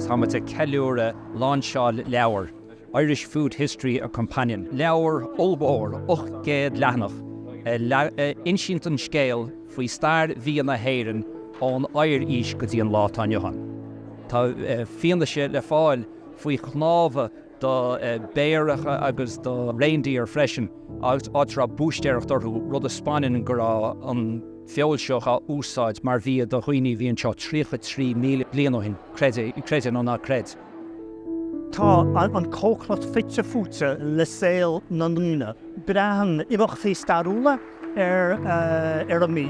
tá muid a ceiliúra Seoladh Leabhar, Irish Food History a Companion. Leabhar Olbór, 8 géad leanach, insintan scéal faoi stair bhí na héireann ón air ís go dtí an lá tá Johan. Tá fianna sé le fáil faoi chnámha do béireacha agus do reindeer freisin agus átra búisteach dorthú rud a Spáinin gur an fiol seo a úsáid mar bhí do chuoine bhíonn seo 33 míle bliana hin creide nó ná creid. Tá an Cócaireachta fitte fúte le saoil na núna. Brehan imachtaí starúla a mí,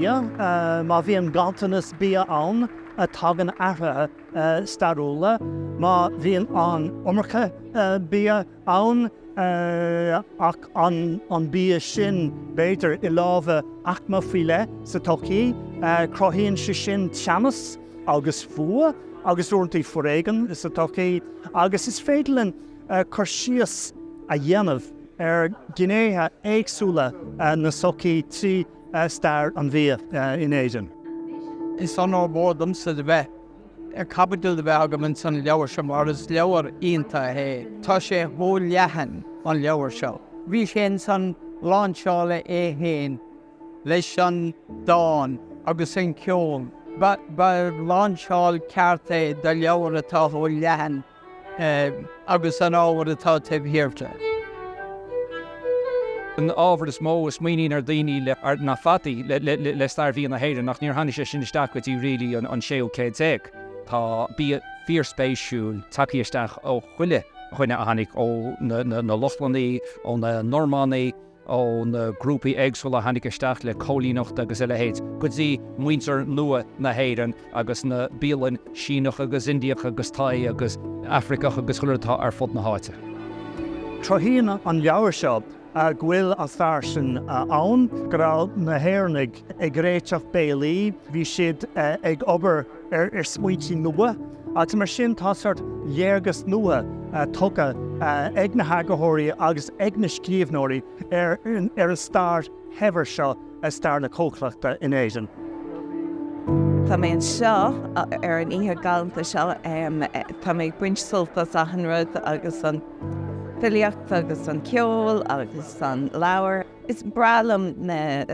má bhí an gantanas bí ann a tagan artha starúla, má bhíon an umarcha bí ann ach an bí sin beidir I lábha achma fiile sa tocaí, crothíonn si sin teamas agus fua, agus úirtaí foréigean is sa tocaí, agus is féidirlinn chur síos a dhéanamh gnéithe éagsúla na socaí trí stair an bhí in éidean. Is an ábórdam sa de bheith. Capital de bheith agam san leabhar sem mar is leabhar ionta hé. Tá sé thó leathan an leabhar seo. Bhí sé san Seoladh é héin leis an dáin agus an ceol. Ba Seoladh Cearta de leabhar atá thó leathan agus an ábhar atá taobhíoirte. An ábhar is mó is muoín ar daoine le ar na fataí le stair bhí na héireann nach níor haine sé sin isteach go dtí rilí an séol céad éag. Tá bí fíor spéisiúil takeíosteach ó chuile chuine a hanig ó na Lochlannaí, ó na Normannaí, ó na grúpaí éagsúla hanig isteach le cólíneacht agus eile héad. Go dtí muintear nua na héireann agus na bíalainn Síneach agus Indiach agus Thai agus Africach agus chuileatá ar fud na háite. Trohíonn an leabhar seo a ghfuil an fear sin ann, go raibh na héirnig ag réiteach béalaí, bhí siad ag obair ar smuointí nua, agus mar sin tá sort léargas nua tugadh ag na hagathirí agus ag na scríbhnóirí ar an stair heibhir seo a stair na Cócaireachta in éidean. Tá mé an seo ar an ihe galanta seo tá mé buint sultas a an rud agus an Cliath agus an ceol agus an leabhar. Is bralam na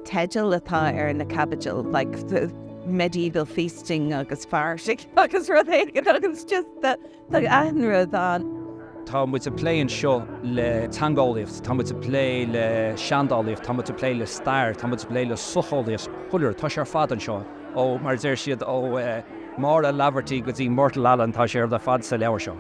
teidil atá ar na cabbagil, like the medieval feasting agus farsig agus rud éige agus just the anrud an. Tá muid a pléin seo le tangálaíocht, tá muid a plé le seandálaíocht, tá muid a plé le stair, tá muid a plé le suchálaíocht chuilir, tá sé ar fad an seo. Ó mar déir siad ó mar a labhartaí go dtí Mortal Allen tá sé ar de fad sa leabhar seo.